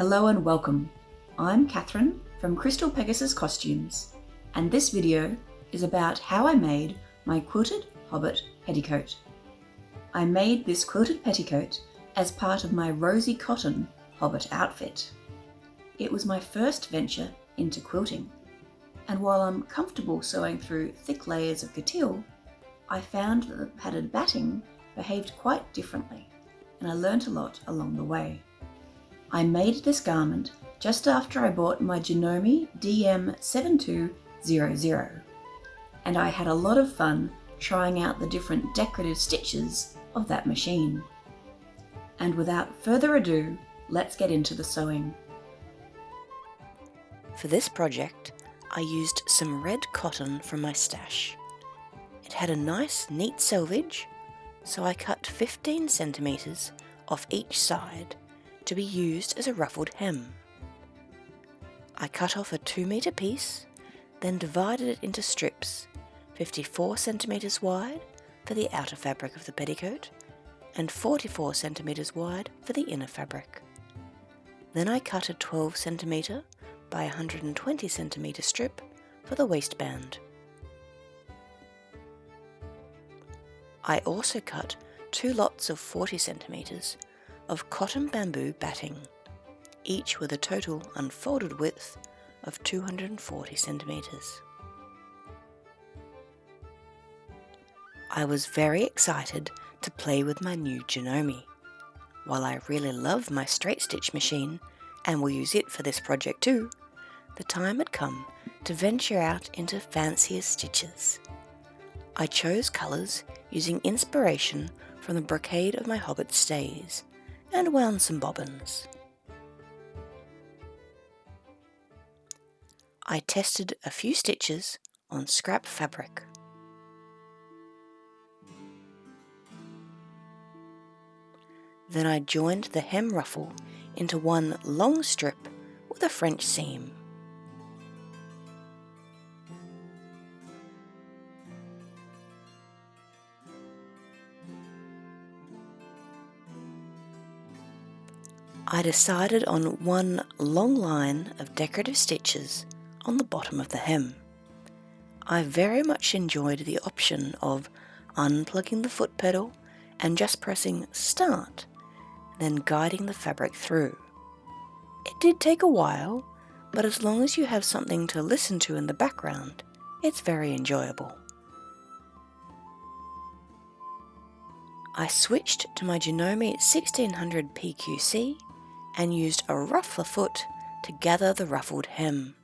Hello and welcome. I'm Catherine from Crystal Pegasus Costumes, and this video is about how I made my quilted Hobbit petticoat. I made this quilted petticoat as part of my Rosie Cotton Hobbit outfit. It was my first venture into quilting, and while I'm comfortable sewing through thick layers of coutil, I found that the padded batting behaved quite differently, and I learnt a lot along the way. I made this garment just after I bought my Janome DM7200, and I had a lot of fun trying out the different decorative stitches of that machine. And without further ado, let's get into the sewing. For this project, I used some red cotton from my stash. It had a nice neat selvage, so I cut 15 centimeters off each side to be used as a ruffled hem. I cut off a 2-meter piece, then divided it into strips 54 centimeters wide for the outer fabric of the petticoat and 44 centimeters wide for the inner fabric. Then I cut a 12 centimeter by 120 centimeter strip for the waistband. I also cut 2 lots of 40 centimeters of cotton bamboo batting, each with a total unfolded width of 240 centimeters. I was very excited to play with my new Janome. While I really love my straight stitch machine and will use it for this project too, the time had come to venture out into fancier stitches. I chose colours using inspiration from the brocade of my Hobbit stays and wound some bobbins. I tested a few stitches on scrap fabric. Then I joined the hem ruffle into one long strip with a French seam. I decided on one long line of decorative stitches on the bottom of the hem. I very much enjoyed the option of unplugging the foot pedal and just pressing start, then guiding the fabric through. It did take a while, but as long as you have something to listen to in the background, it's very enjoyable. I switched to my Janome 1600 PQC and used a ruffler foot to gather the ruffled hem.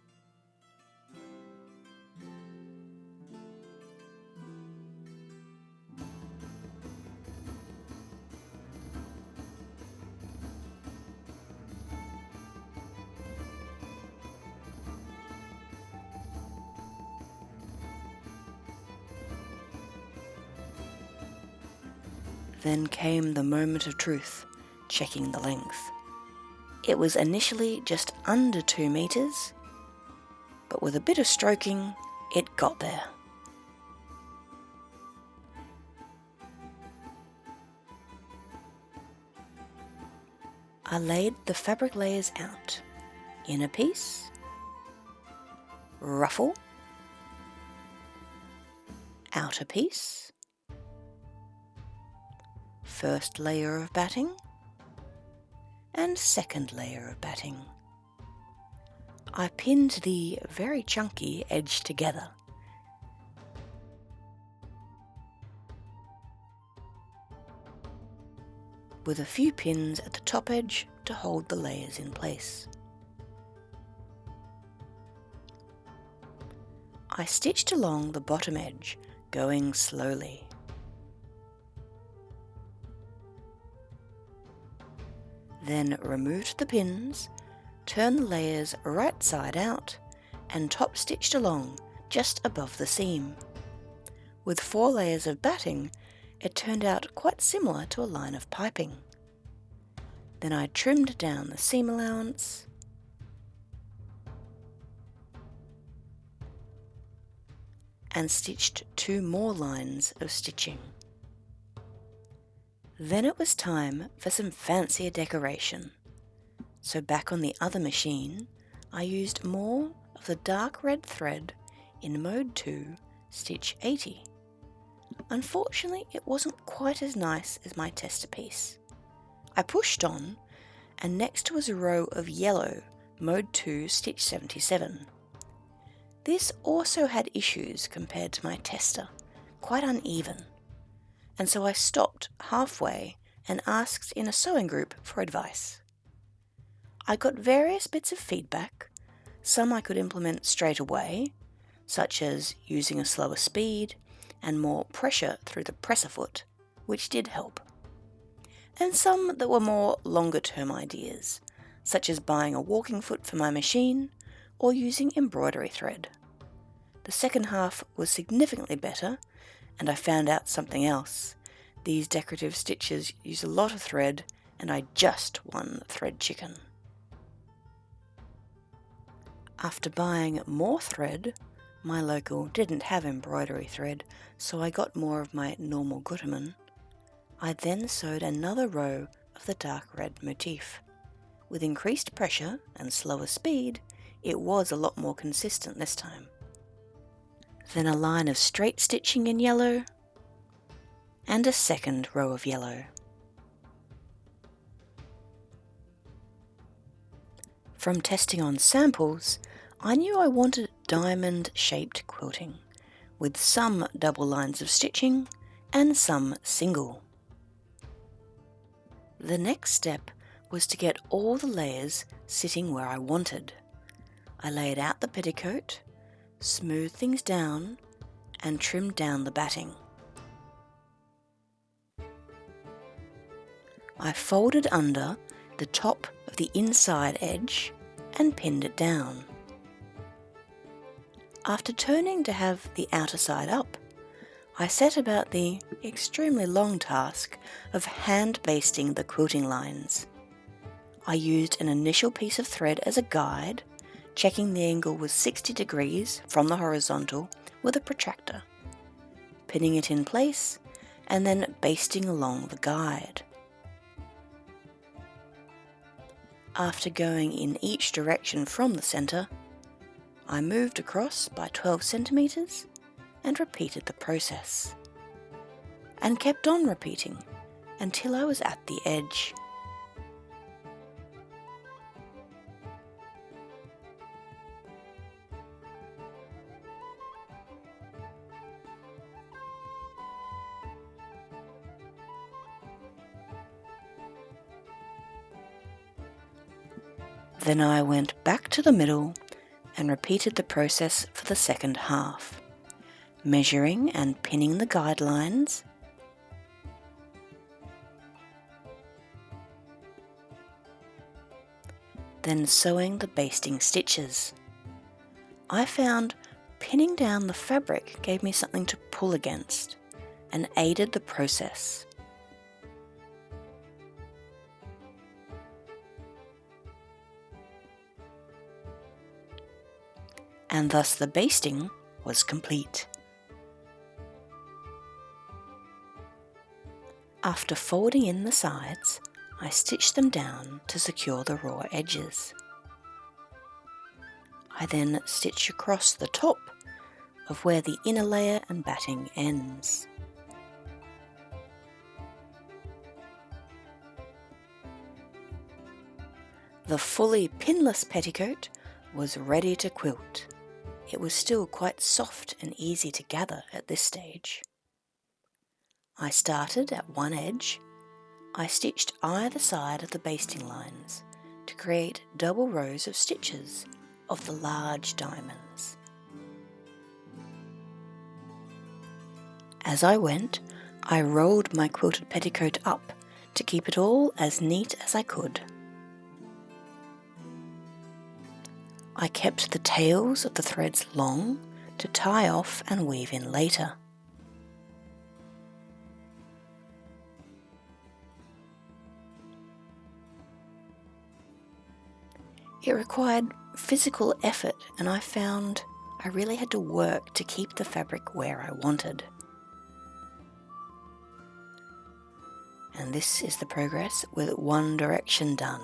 Then came the moment of truth, checking the length. It was initially just under 2 meters, but with a bit of stroking, it got there. I laid the fabric layers out. Inner piece, ruffle, outer piece, first layer of batting, and second layer of batting. I pinned the very chunky edge together. With a few pins at the top edge to hold the layers in place. I stitched along the bottom edge, going slowly. Then removed the pins, turned the layers right side out, and top stitched along just above the seam. With 4 layers of batting, it turned out quite similar to a line of piping. Then I trimmed down the seam allowance, and stitched 2 more lines of stitching. Then it was time for some fancier decoration. So back on the other machine, I used more of the dark red thread in mode 2, stitch 80. Unfortunately, it wasn't quite as nice as my tester piece. I pushed on, and next was a row of yellow, mode 2, stitch 77. This also had issues compared to my tester, quite uneven, and so I stopped halfway and asked in a sewing group for advice. I got various bits of feedback, some I could implement straight away, such as using a slower speed and more pressure through the presser foot, which did help. And some that were more longer-term ideas, such as buying a walking foot for my machine or using embroidery thread. The second half was significantly better, and I found out something else. These decorative stitches use a lot of thread, and I just won thread chicken. After buying more thread, my local didn't have embroidery thread, so I got more of my normal Gutermann. I then sewed another row of the dark red motif. With increased pressure and slower speed, it was a lot more consistent this time. Then a line of straight stitching in yellow, and a second row of yellow. From testing on samples, I knew I wanted diamond-shaped quilting, with some double lines of stitching and some single. The next step was to get all the layers sitting where I wanted. I laid out the petticoat, smoothed things down, and trimmed down the batting. I folded under the top of the inside edge and pinned it down. After turning to have the outer side up, I set about the extremely long task of hand basting the quilting lines. I used an initial piece of thread as a guide, checking the angle was 60 degrees from the horizontal with a protractor, pinning it in place, and then basting along the guide. After going in each direction from the centre, I moved across by 12 centimetres and repeated the process, and kept on repeating until I was at the edge. Then I went back to the middle and repeated the process for the second half, measuring and pinning the guidelines, then sewing the basting stitches. I found pinning down the fabric gave me something to pull against and aided the process. And thus the basting was complete. After folding in the sides, I stitched them down to secure the raw edges. I then stitch across the top of where the inner layer and batting ends. The fully pinless petticoat was ready to quilt. It was still quite soft and easy to gather at this stage. I started at one edge. I stitched either side of the basting lines to create double rows of stitches of the large diamonds. As I went, I rolled my quilted petticoat up to keep it all as neat as I could. I kept the tails of the threads long to tie off and weave in later. It required physical effort, and I found I really had to work to keep the fabric where I wanted. And this is the progress with one direction done.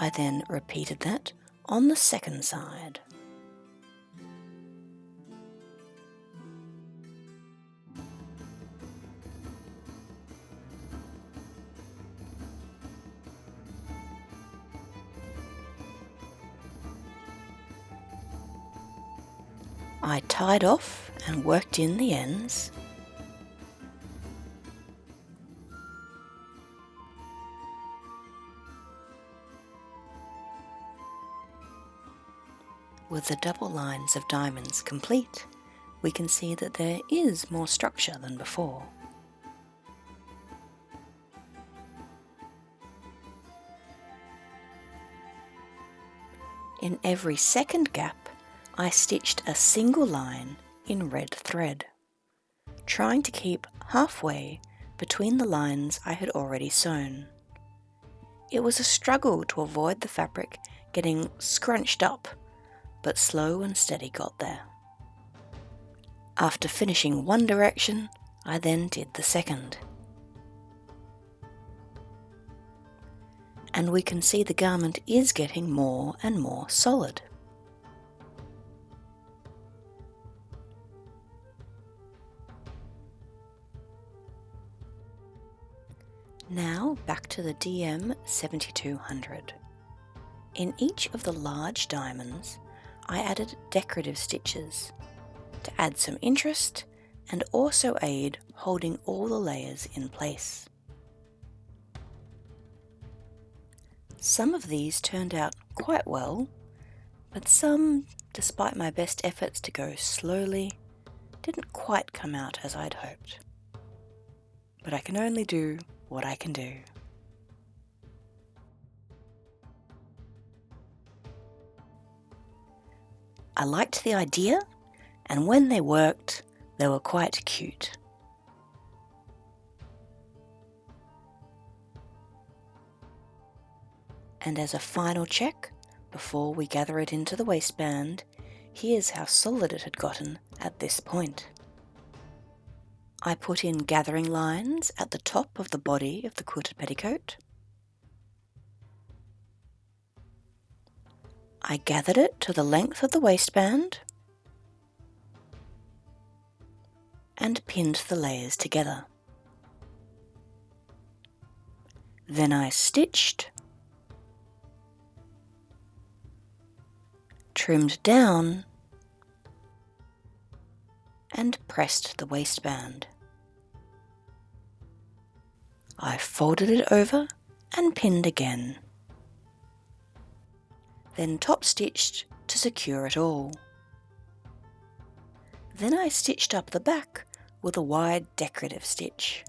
I then repeated that on the second side. I tied off and worked in the ends. With the double lines of diamonds complete, we can see that there is more structure than before. In every second gap, I stitched a single line in red thread, trying to keep halfway between the lines I had already sewn. It was a struggle to avoid the fabric getting scrunched up, but slow and steady got there. After finishing one direction, I then did the second. And we can see the garment is getting more and more solid. Now back to the DM7200. In each of the large diamonds, I added decorative stitches to add some interest and also aid holding all the layers in place. Some of these turned out quite well, but some, despite my best efforts to go slowly, didn't quite come out as I'd hoped. But I can only do what I can do. I liked the idea, and when they worked, they were quite cute. And as a final check, before we gather it into the waistband, here's how solid it had gotten at this point. I put in gathering lines at the top of the body of the quilted petticoat. I gathered it to the length of the waistband and pinned the layers together. Then I stitched, trimmed down, and pressed the waistband. I folded it over and pinned again. Then top stitched to secure it all. Then I stitched up the back with a wide decorative stitch.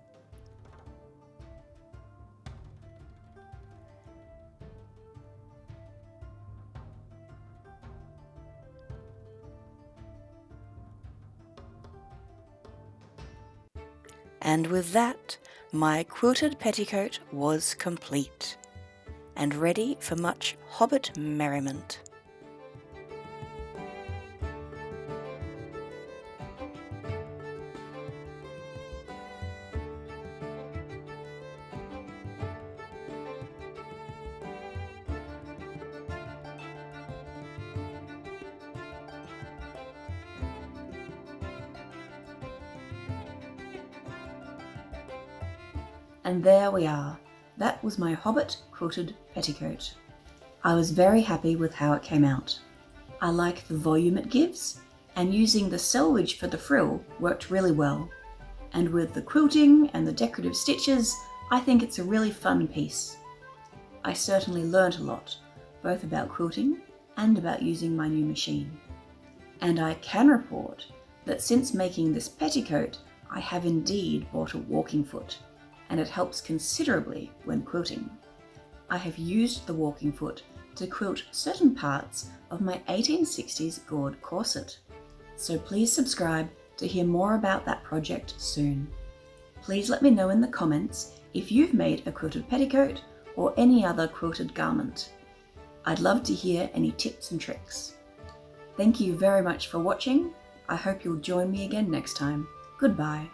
And with that, my quilted petticoat was complete and ready for much Hobbit merriment. And there we are. That was my Hobbit Quilted Petticoat. I was very happy with how it came out. I like the volume it gives, and using the selvage for the frill worked really well. And with the quilting and the decorative stitches, I think it's a really fun piece. I certainly learnt a lot, both about quilting and about using my new machine. And I can report that since making this petticoat, I have indeed bought a walking foot, and it helps considerably when quilting. I have used the walking foot to quilt certain parts of my 1860s gored corset. So please subscribe to hear more about that project soon. Please let me know in the comments if you've made a quilted petticoat or any other quilted garment. I'd love to hear any tips and tricks. Thank you very much for watching. I hope you'll join me again next time. Goodbye.